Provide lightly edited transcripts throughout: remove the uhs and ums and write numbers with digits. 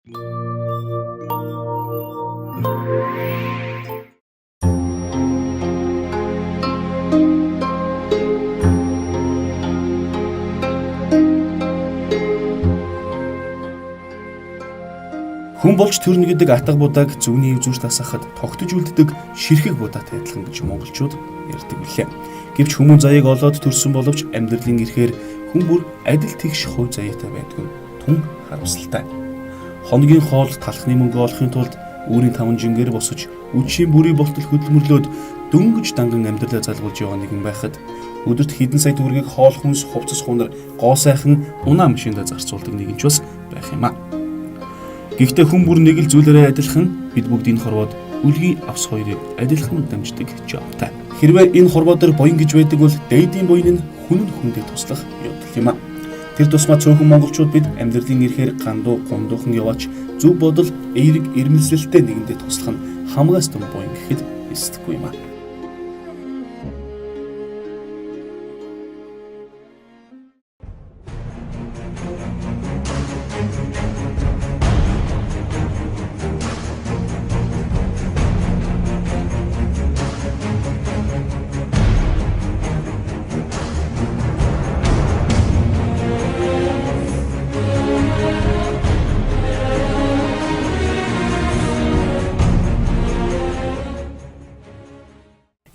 Хүн болж төрнө гэдэг атга будааг зөвний эвзүүр тасахад тогтож үлддэг ширхэг будаатай адилхан гэж монголчууд ярьдаг билээ. Гэвч хүмүүн заяаг олоод төрсөн боловч амьдралын эрхээр хүн бүр адил тэгш хувь заяатай байдгүй тун харамсалтай. Хоногийн хоол талхны мөнгө олохын тулд өөрийн таван жингээр босож үдшийн бүрий болтол хөдөлмөрлөөд дөнгөж данган амьдралаа залгуулж яваа нэгэн байхад өдөрт хэдэн сая төгрөгийг хоол хүнс хувцас хунар гоо сайхан унаа машиндаа зарцуулдаг нэгэн ч бас байх юм аа. Гэхдээ хүн бүр нэг л зүйлээрээ адилхан бид бүгд энэ хорвоод үлгийн авс хоёрыг адилхан дамждаг жавтай. Хэрвээ энэ хорвоодор буян гэж байдаг бол дээдийн буян нь хүн хүндээ туслах явдал юм аа. Тэр тусмаа цөөхөн монголчууд бид амьдралын эрхээр гандуу гундуухан яваач зөв бодол эерэг ирмэлзэлтэй нэгэндээ туслах нь хамгаас том буян гэхэд эсдэггүй юм аа.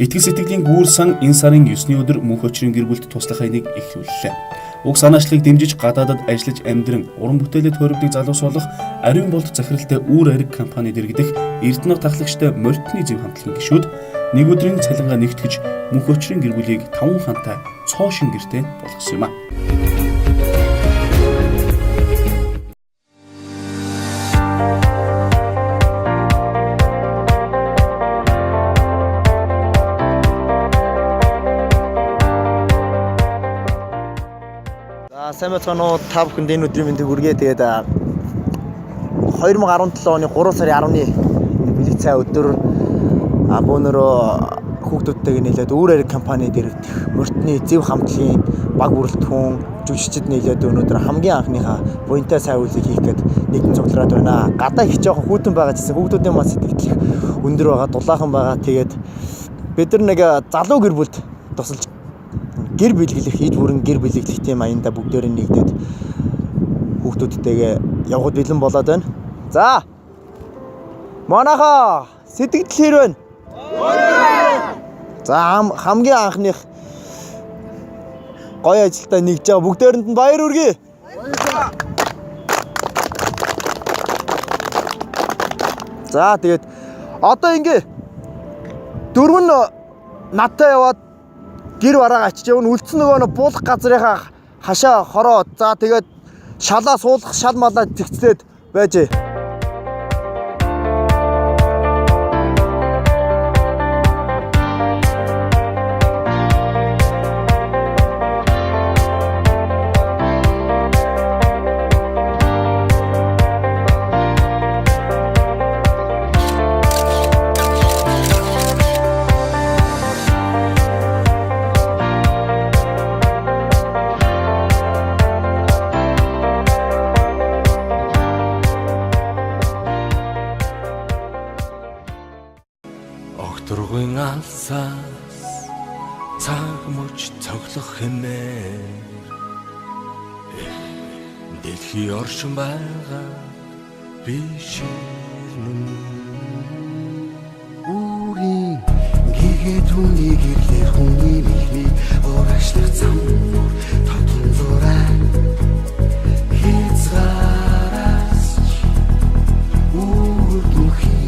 Итгэл сэтгэлийн гүүр сан энэ сарын 9-ний өдөр мөнх очрын гэр бүлд туслах хайныг эхлүүллээ. Уг санаачлалыг дэмжиж гадаадад ажиллаж амьдран уран бүтээлээ тойрогдох залуус болох ариун болт захиралтай үүр ариг компани дэргэдэх Эрдэнэ тахлагчтай морьтны зөв хамтлагийн гишүүд нэг өдрийн цалингаа нэгтгэж мөнх очрын гэр бүлийг 5 хантай цоошин гэртээ болгосон юм а. Сайн байцгаана уу та бүхэнд энэ өдрийн мэндийг хүргэе. Тэгээд 2017 оны 3 сарын 10-ны бэлэг цай өдөр бөөнөрөө хүүхдүүдтэйг нийлээд үүр ариг компани дэргэдэх морьтны зөв хамтлагийн баг бүрэлдэхүүн жүжигчид нийлээд өнөөдөр хамгийн анхныхаа буянтай сайн үйлийг хийх гээд нэгэн цуглараад байна. Гадаа их жоохон хүүтэн байгаа гэсэн хүүхдүүдийн маань сэтгэл өндөр байгаа, дулаахан байгаа. Тэгээд бид нар нэг залуу гэр бүлд тусалж гэр бэлгэлэх, иж бүрэн гэр бэлгэлэх тийм аянда бүгдээр нэгдээд хүүхдүүдтэйгээ явхад бэлэн болоод байна. За. Манайхаа сэтгэл хэр байна? За хамгийн анхных гоё ажилдаа нэгж байгаа бүгдээрэнд нь баяр хүргэе. За тэгээд одоо ингэ дөрвөн надтай яваад гэр бараа ачиж явна үлдсэн нөгөө буулах газрынхаа хашаа хороо за тэгээд шалаа суулгах шал малаа зэгцлээд байжээ. Огторгын алсаас цаг мөч цоглох хэмээр дэлхий оршин байгаа бишэрнэ үрийн гэгээ түүний гэрлэр хүний ихний уураашлах зам татун зураа хязгаараас үрдүхий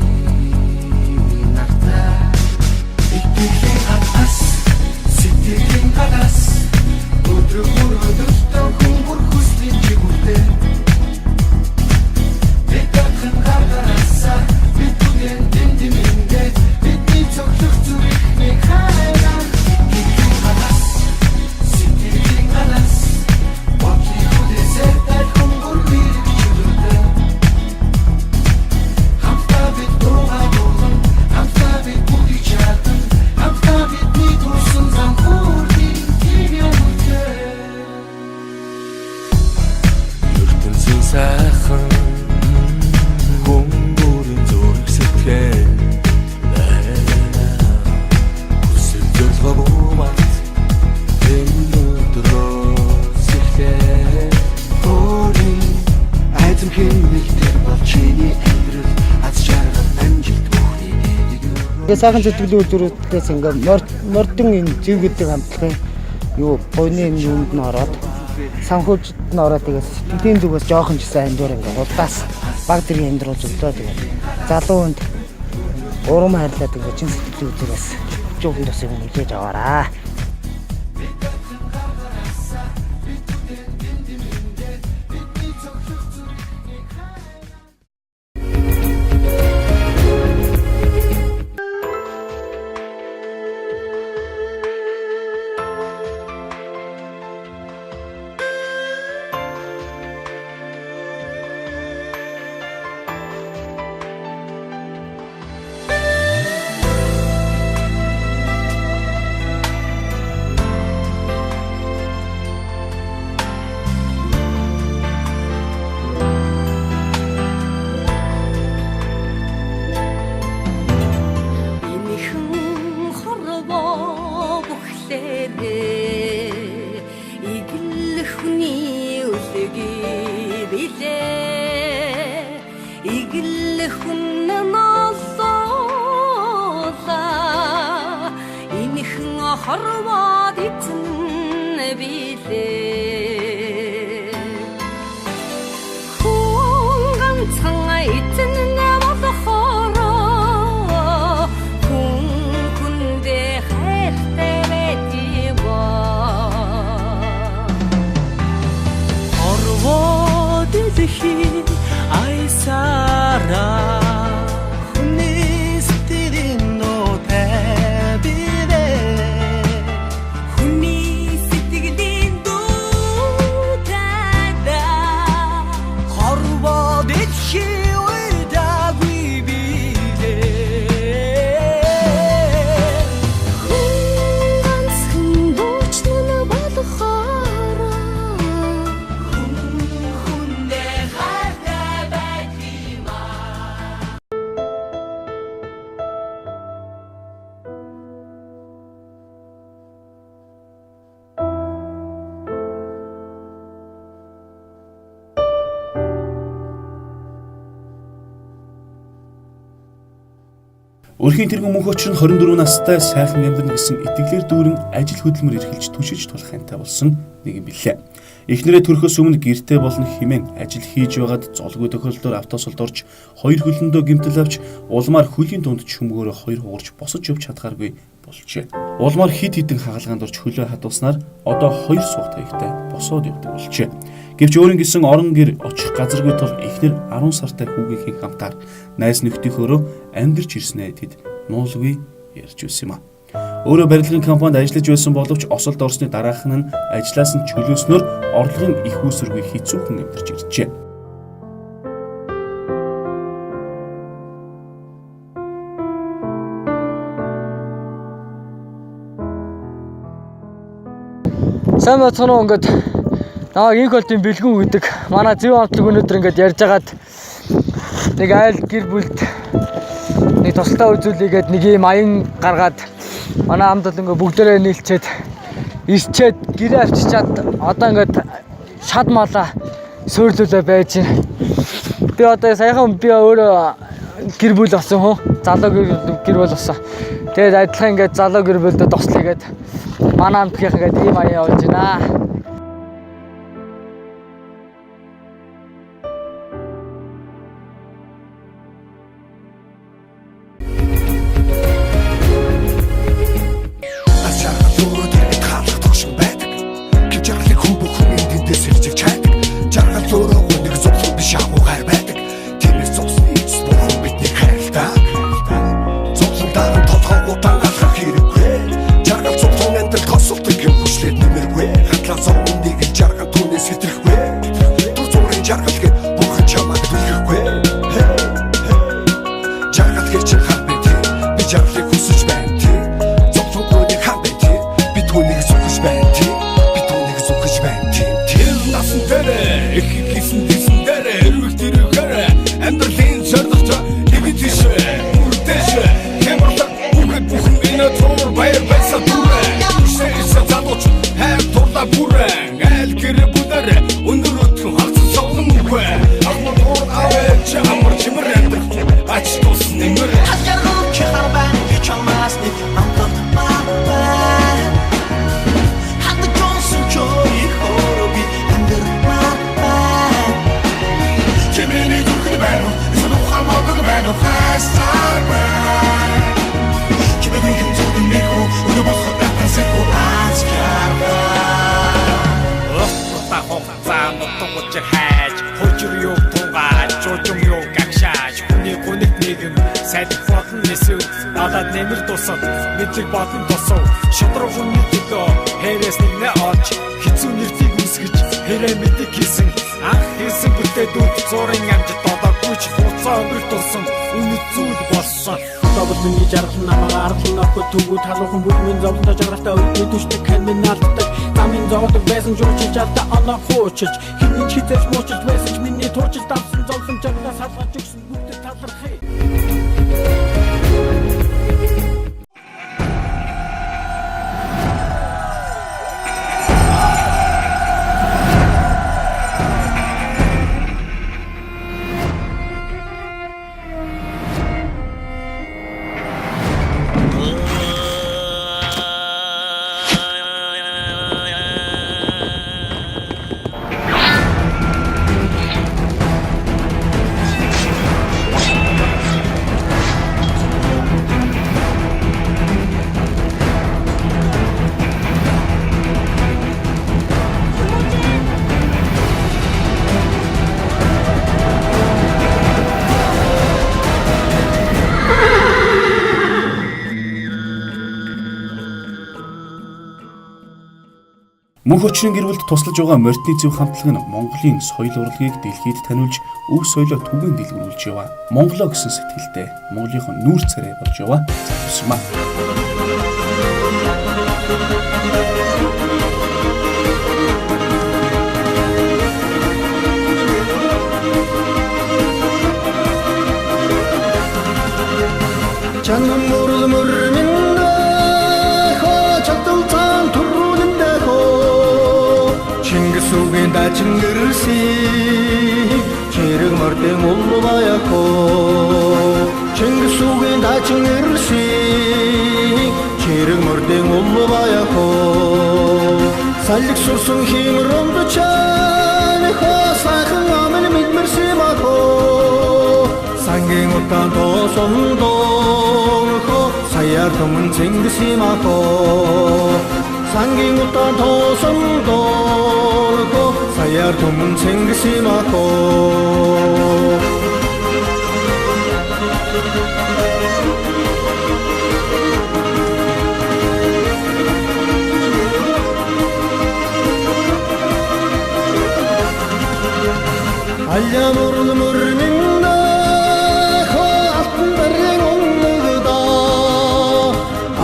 тэр бол чиний амьдрал аз жаргал амжилт бүхнийг Тэгээ сайхан сэтгэлийн үйлдвэрүүдээс ингээ мордон энэ зэв гэдэг хамтлагын юу буйны юунд нь ороод санхүүжилт нь ороод тэгээ сэтгэлийн зүгээс жоохон ч сайн амдуур ингээ удаас баг зэргийн амьдрал зөвлөө тэгээ залуу хүнд урам хайрлаад ингээ чин сэтгэлийн үйлдвэрээс жоохон тусыг хүлээж аваараа. Хорвоод эзэн билээ хүн ганцхан эзэн болохоороо хүн хүндээ хайртай байдива хорвоод эзэн айсараа Өрхийн тэргүүн мөнх очир нь 24 настай сайхан амьдрын гэсэн итгэлээр дүүрэн ажил хөдөлмөр эрхэлж түшиж тулахантай болсон нэг юм билээ. Эхнэрээ төрөхөөс өмнө гэртээ болон химэн ажил хийж байгаад золгүй тохиолдолд автосолд орж хоёр хөлөндөө гэмтэл авч улмаар хөлийн дунд чөмгөөрөө хоёр хугарч босож явж чадхааргүй болжээ. Улмаар хид хідэн хагалгаанд орж хөлөө хадуснаар одоо хоёр сугт хаягтай босоод явдаг болжээ. Гэвч өөрийн гисэн орон гэр очих газаргүй тул эхнэр 10 сартай хүүгийнхээ хамтаар найз нөхдийнхөөрөө амьдарч ирснээ тэд нуулгүй ярьж байсан юм а. Өөрөө барилгын компанид ажиллаж байсан боловч осолд орсны дараах нь ажлаас нь чөлөөснөөр орлогын их үүсвэргүй хэцүүхэн амьдарч иржээ. Сайн бацхан ингээд инх болтын бэлгүүн гэдэг манай зөв хамтлаг өнөөдөр ингээд ярьж агаад нэг айл гэр бүлд нэг тусалтай үзүүлээгээд нэг юм аян гаргаад манай хамт ингээд бүгдээрээ нийлчээд ирчээд гэрээ авчичаад одоо ингээд шад малаа сөрлүүлээ байж байна. Би одоо саяхан би өөрөө гэр бүл болсон хөө залуу гэр бүл болсон. Тэгээд адилхан ингээд залуу гэр бүлдээ туслаагээд манай хамтгийнх ингээд ийм аян явуулж байна. Жаргал цуглан амьдрал тосолдог юм хүчлээд нэмэргүй хатлаа сайдах болно эсвэл далаад нэмэр тусаад мэдлэг болон тосов шодрог хүний төлөө хэрээс нэгнэ олж хэцүү нэртийг үсгэж хэрэг мэдэг хийсэн анх хийсэн бүтээдүүд зурын амжилт одоогүй ч хуцаа өнгөрт тулсан үнэт зүйл болсон Тобот миний жаргал намаа аргалан авах түгүү талуухан бүдмийн зовлонтой жаргалтай өдний түшдэг криминалтай замын зовдог байсан жуучилж чадаа оноо хуучилж хинний хизээж муучилж байсан миний туучилж давсан зовлон жаргалаас салгаж өгсөн бүгд талархъя Мөнх өчрийн гэр бүлд туслаж байгаа Морьтны зөв хамтлаг нь Монголын соёл урлагийг дэлхийд таниулж, өв соёлоо түгээн дэлгэрүүлж яваа. Монголоо гэсэн сэтгэлдээ Монголынхон нүүр царай болж яваа. Завсмаа. Чанам мөрл мөрминдэ хачатал цан турулиндэ хо Чингис үгийн дачингэрси чирэг мөрдэн улбая хо Чингис үгийн дачингэрси чирэг мөрдэн улбая хо Саллик сурсан химрэмд чан хо сайхан амын мэдмэрси махо Сангийн утаан тоосон хо саяар томн цэнгисимако Сангийн утаан тоосон хо саяар томн цэнгисимако Алямурл мөрминдэ хо алтан барин өнгөдөө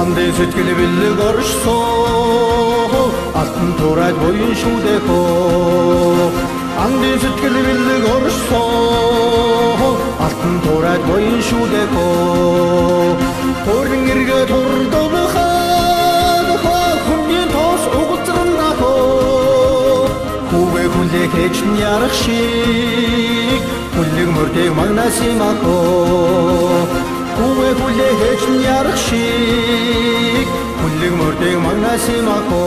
Амдын сэтгэл бэлэг оршсоо алтан турайд буян шүдэх хоо Амдын сэтгэл бэлэг оршсоо алтан турайд буян шүдэх хоо Төргөн эргээ турдох хоо хүний тоос угцрана хоо Хүүгээ хүлээ хийж ярах шиг хүлэг мөрдөө магнасимако Хүүгээ хүлээ хийж ярах шиг хүлэг мөрдөө магнасимако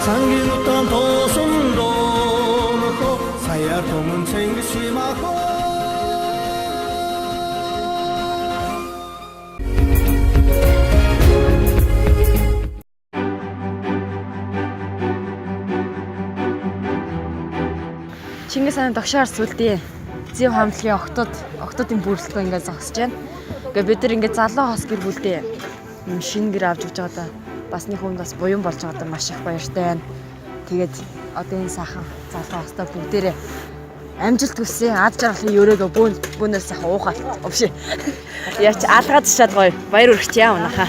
Сангийн утаан тоосон доо саяар томн цэнгисимако Чингис хааны догшоор сүлдээ зэв хамтлагийн октодын бүрэлдэхүүн ингээд зогсож байна. Ингээд бид нар ингээд залуу хос гэр бүлдээ шинэ гэр авч өгч байгаа да. Бас нэг хүн бас буян болж байгаа да маш их баяртай байна. Тэгээд одоо энэ сайхан залуу хостой бүгдээрээ амжилт хүсье. Ад жаргалын өрөөгөө бүүнээс сайхан уухай. Өвшөө. Яач алгаад чад гоё. Баяр хүргэж яа унаха.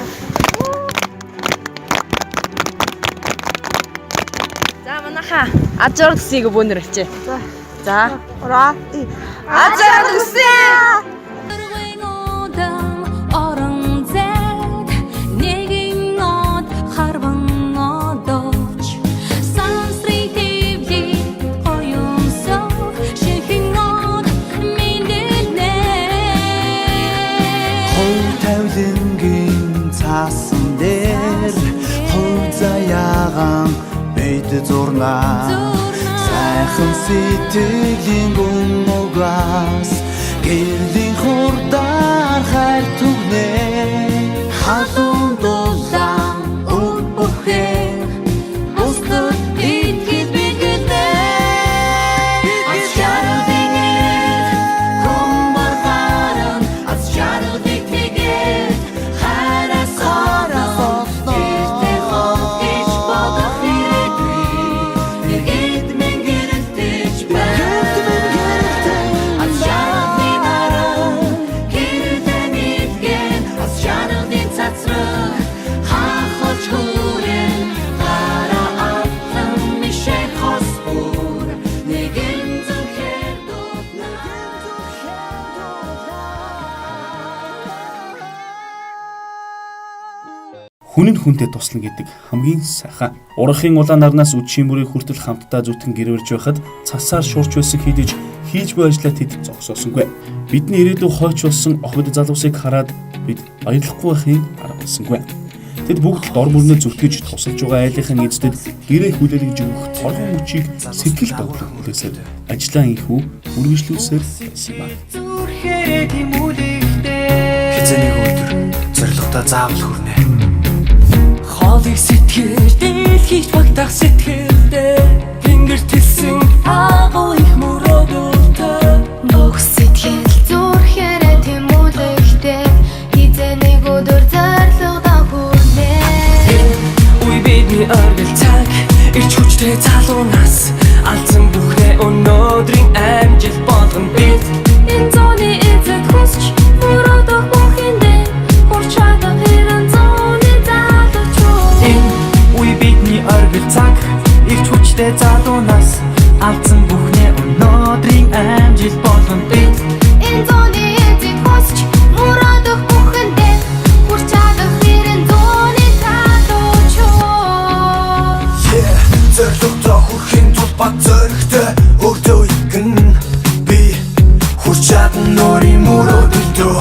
За манаха ад жаргал хүсье бүүнээр хэлчихэ. За. Ура. Ад жаргал хүсье. Цаасан дээр хов заяагаан бэд зурнаа сайхан сэтгэлийн гүнмогоос гэрлийн хурдаар хайр түгнэ халуун дулаан үг бүхэн устд итгэл бигэнэ аз жаргалын хүмбар харан аз хүн нь хүнтэй туслана гэдэг хамгийн сайхан. Урахын улаан нарнаас үдшийн бүрийн хүртэл хамтдаа зүтгэн гэрвэрж байхад цасаар шуурч байсан хэдиж хийж буй ажлаа тэд зогсоосонгүй. Бидний ирээдүйн хойч болсон охид залуусыг хараад бид баярлахгүй байхын арга болсонгүй. Тэд бүгд дор мөрнө зүтгэж тусалж байгаа айлынхан эздэд гэрээ хүлээлгэж өгөх торгон мөчийг сэтгэл догтлох хүлээсээр ажлаа инхүү үргэлжлүүлсээр байсан ба. Хизээний өдөр зоригтой заавал хүрнэ. Хоолыг сэтгэл дэлхийд багтах сэтгэлдээ тэнгэр телсэн агуу их мөрөөдөлтөө Бүх сэтгэл зүрхээрээ тэмүүлэхтэй хизээний өдөр зоригтой хүрнэ. Үе бидний оргил цаг ирч хүчтэй залуунаас алдсан бүхнээ өнөөдрийн амжилт болгоно бид энэ зооны эзэд хүсч мөрөөдөх бүхэндээ хүрч чадах хэрэн зооны залууч Үе бидний оргил цаг ирч хүчтэй залуунаас алдсан бүхнээ өнөөдрийн амжилт болгоно бид Энэ зооны эзэд хүсч мөрөөдөх бүхэндээ хүрч чадах хэрэн зооны залууч Зоригтой хүрэхин тул бат зоригтой өгдөө игэн би хүрч чадна өөрийн мөрөөдөлтөө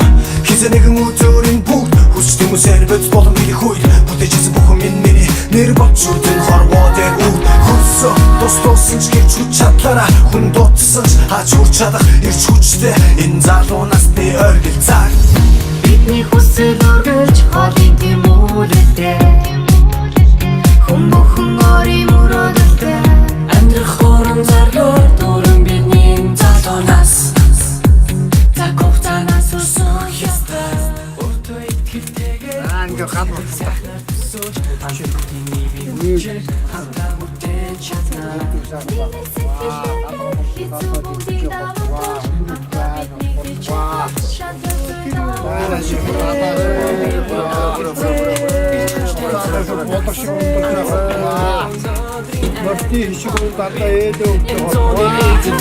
хизээнийхэн үзүүрийн бүгд хүсч хүмүүсээр бөц болон миний хүйд бүтээжсэн бүхэн миний нэр бочруудын хорвоо дээр үг хөрсө тус ч гэж хүч чадлаараа хүн дутсан ч хаач хүрч чадах ирч хүчтэй энэ залуунаас би оргил цаг бидний хүсэл өргөж хоолыг тэмүүлэлтэй Хүн бүхэн өөрийн мөрөөдөлтэй амьдрах хорон заргаар дөрөн бидний залуунаас Закофтанаас өсөх ёстой Өөртөө итгэлтэйгээр Ингээ гадна төсөөж Ашигтний бивчээр хамтаа бүтээж чадна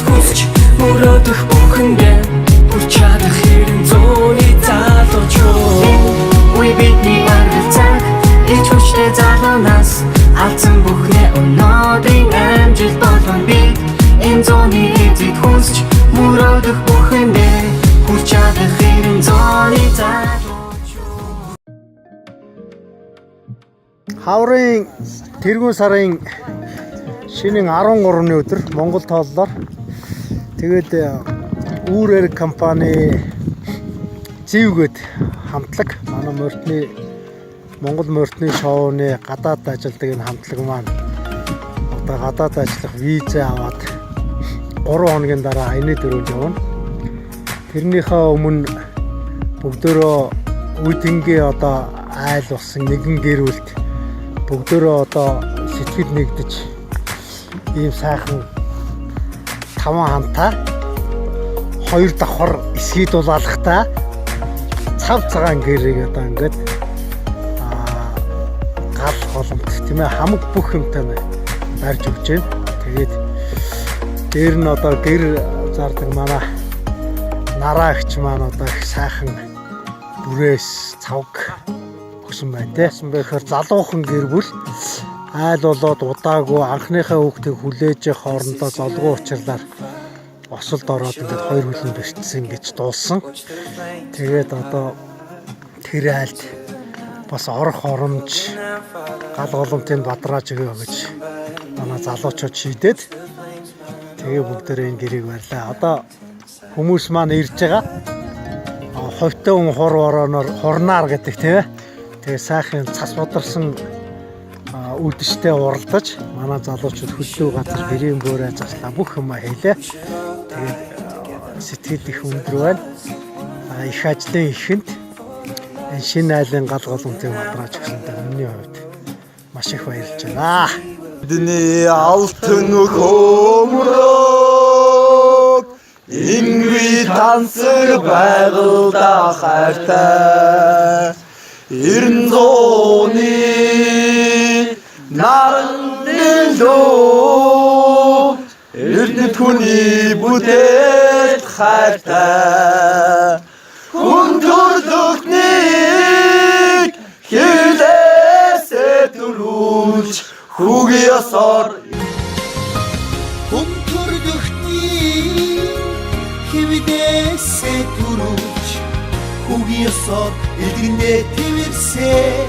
Хүсч мөрөөдөх бүхэндээ хүрч чадах хэрэн зооны залууч Үе бидний оргил цаг ирч хүчтэй залуунаас алдсан бүхнээ өнөөдрийн амжилт болгоно бид энэ зооны эзэд хүсч мөрөөдөх бүхэндээ хүрч чадах хэрэн зооны залууч Хаврын тэргүүн сарын шинийн 13-ны өдөр Монгол тооллоор тэгээд Үүрээр компани зэвгээд хамтлаг манай Монгол морьтны шоуны гадаад ажилладаг энэ хамтлаг маань одоо гадаад ажиллах виза аваад 3 хоногийн дараа Аяны дөрөвд явна. Тэрнийхээ өмнө бүгдөө үйтэнгийн одоо айл болсон нэгэн гэр бүлт бүгдөө одоо сэтгэл нэгдэж ийм сайхан 5 хамтаа 2 давхар эсгий дулаалгатай цав цагаан гэрийг одоо ингээд гал холомт тийм ээ хамаг бүх юмтай барьж өгч байна. Тэгээд дээр нь одоо гэр зардаг манай нараагч маань одоо их сайхан бүрээс цавг өгсөн байна те. Бэхээр залуухан гэр бүл айл болоод удаагүй анхныхаа хүүхдийг хүлээж хоорондоо золгоо учрлаар осолд ороод ингээд 2 хүлэн бэртсэн гэж дуулсан. Тэгээд одоо тэр айлд бас орох оромж гал голомтын бадрааж өгөө гэж манай залуучууд шийдээд тэгээ бүгдээрээ энэ гэрийг барьлаа. Одоо хүмүүс маань ирж байгаа. Ховтой хүн хур ворооноор хурнаар гэдэг тийм ээ. Тэгээ сайхан цас бодрсон үдэштэй уралдаж манай залуучууд хөлөө газар гэрийн бөөрэ заслаа бүх юм хийлээ. Тэгээд сэтгэл их өндөр байна. Их ажлын ихэнд энэ шинэ айлын гал голомтын бадрааж өгсөндөө миний хувьд маш их баярлж байна. Бидний алтан хөмрөг ингүй тансаг байгальда хайртай эрен зооны наран нэлөө эрдэнэт хүний бүтээл хайртай хүн төрлөختнийг хилээ Хүүгийосоор Хүнтөрдөхний хивдээсээ түрүүч Хүүгийосоор эдгэндээ твэрсээ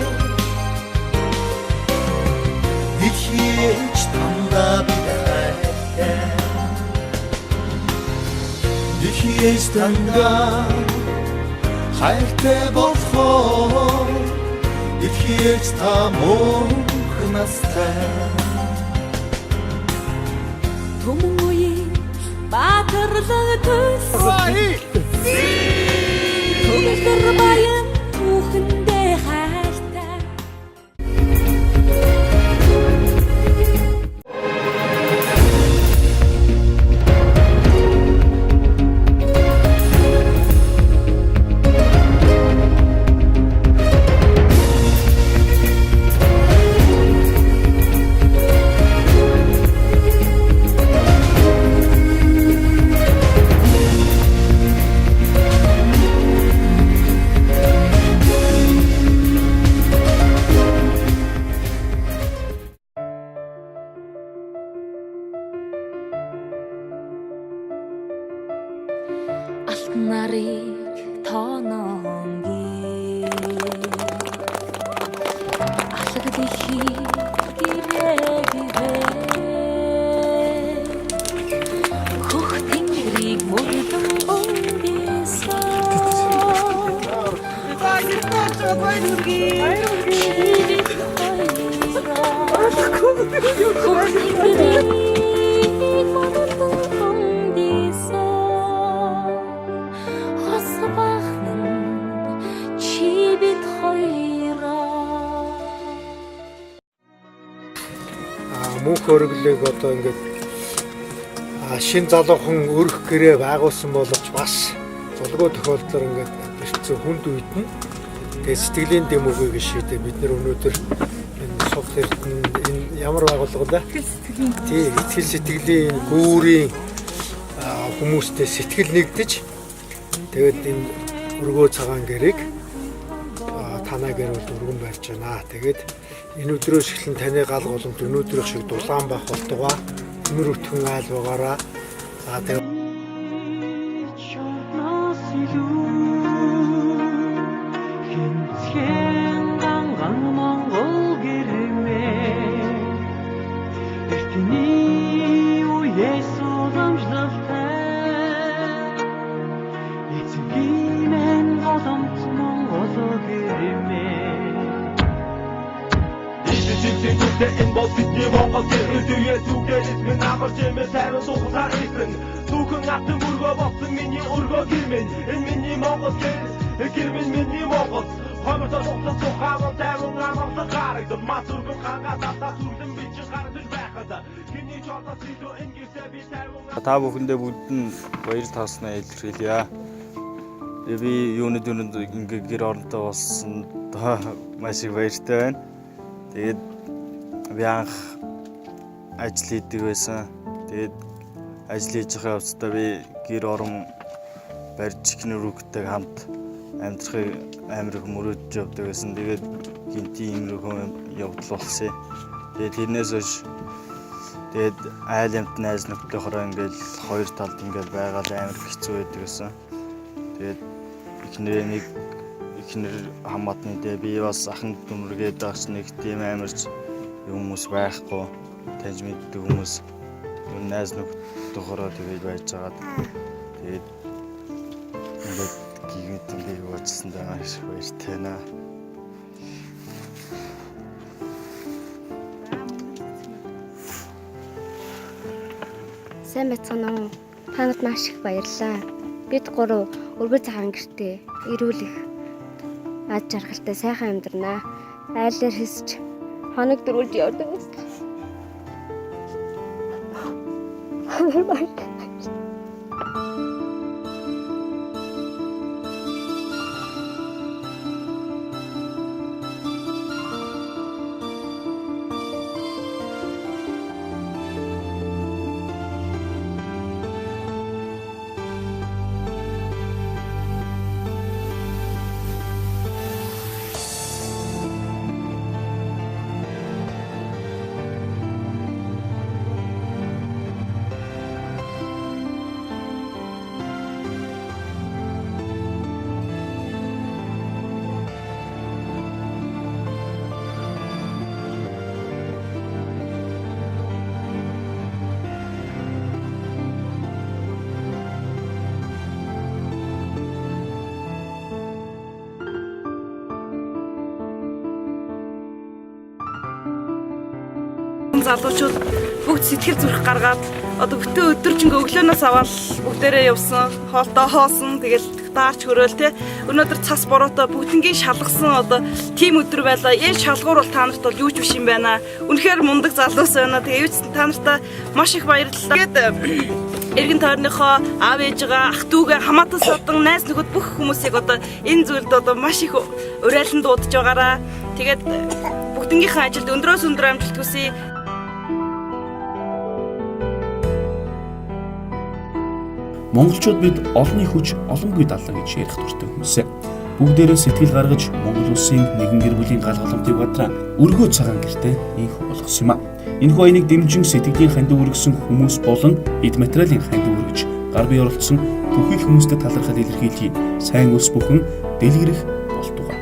Дэлхийч тандаа бидайтай Дэлхийч тандаа хайртай болохоор Дэлхийч та мөнхнастай Түмүи баатарлаг төс Түмэлтэр баян түүхэндээ хайртай Алтан нарыг тоононги Алаг дэлхий гэрээвэ Хөх тэнгэрийг мөрдөн Мөнх өргөлийг одоо ингээд шин залуухан өрх гэрээ байгуулсан боловч бас зулгуу тохиолдлоор ингээд бэрцэн хүнд үйдэн тэгээд сэтгэлийн дэм үгийг шийдээ бид нар өнөөдөр энэ сул эрдэнэ энэ ямар байгууллага вэ? Тийм итгэл сэтгэлийн гүүрийн хүмүүстэй сэтгэл нэгдэж тэгээд энэ өргөө цагаан гэрээг танаа гэр бол өргөн барьж байна. Тэгээд энэ өдрөөс эхлэн таны гал голомт өнөөдрийнх шиг дулаан байх болтугай өнөр өтгөн айл байгаараа. За тэгээд Энэ бол бидний Монгол гэрээ зүгээд минь аварч эмээ сайран сухаар ирсэн Түүхэн атан бүргөө болсон миний өргөө гэрмэн Энэ миний Монгол гэрмэн миний Монгол Хомортой сухсан сухааван тайван амарсан гарагд Мас өргөн хангаа татаа сүрлэн бичин гарагд байхад Миний чолоо сидо энгэрсээ би тайван Та бүхэндээ бүгд нь баяр тааснаа илэрхийлье. Би юунад ингээ гэр оронтой болсон маш их баяртай байна. Тэгээд би анх ажил хийдэг байсан. Тэгээд ажил хийж байгаа явцдаа би гэр орон барьж ихнэрүүгтэй хамт амьдрахыг амар их мөрөөдж явдаг байсан. Тэгээд гинти иймэрхүү явдал болсон. Тэгээд тэрнээс хойш тэгээд айл амт найз нөхдөйхөрөө ингээл хоёр талд ингээл байгаад амар хэцүү байдаг гэсэн. Тэгээд ихнэр хамаатны дээ би бас ахын дүнргээд багч нэг тийм амарч хүмүүс байхгүй таньж мэддэг хүмүүс найз нөхдөйхөрөө тэгээд байж байгаад тэгээд ингээд гигэнтэн би бодсон даа маш баяртай наа. Сайн байцгаана уу? Танад маш их баярлалаа. Бид гурав өргөө цагаан гэртээ ирүүлэх ад жаргалтай сайхан амьдрнаа. Айлаар хэсч хоног дөрвөлж явдаг гэсэн. олон залуучууд бүгд сэтгэл зүрх гаргаад одоо бүтэн өдөржингөө өглөөнөөс аваад бүгдээрээ явсан, хоолтоо хоосон, тэгэл даарч хөрөөл те. Өнөөдөр цас бороотой бүгднгийн шалгасан одоо тим өдөр байлаа. Энэ шалгуур бол та нарт бол юу ч биш юм байна. Үнэхээр мундаг залуус байна. Тэгээ юу ч та нартай маш их баярлалаа. Тэгээд эргэн тойрныхоо аав ээжигээ, ах дүүгээ, хамаатан садан найз нөхөд бүх хүмүүсийг одоо энэ зүйлд одоо маш их урайлан дуудаж байгаараа. Тэгээд бүгднгийнхээ ажилд өндрөөс өндөр амжилт хүсье. Монголчууд бид олонний хүч олонгүй даллаа гэж ярих дуртай хүмүүсээ. Бүгдээрээ сэтгэл гаргаж Монгол улсын нэгэн гэр бүлийн гал голомтыг бадраа өргөө цагаан гэртээ инх болгосон юм а. Энэхүү аяныг дэмжин сэтгэлийн хандив өргөсөн хүмүүс болон эд материалын хандив өргөж гар бие оролцсон бүхий л хүмүүстэй талархал илэрхийлье. Сайн ус бүхэн дэлгэрэх болтугай.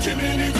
Kimini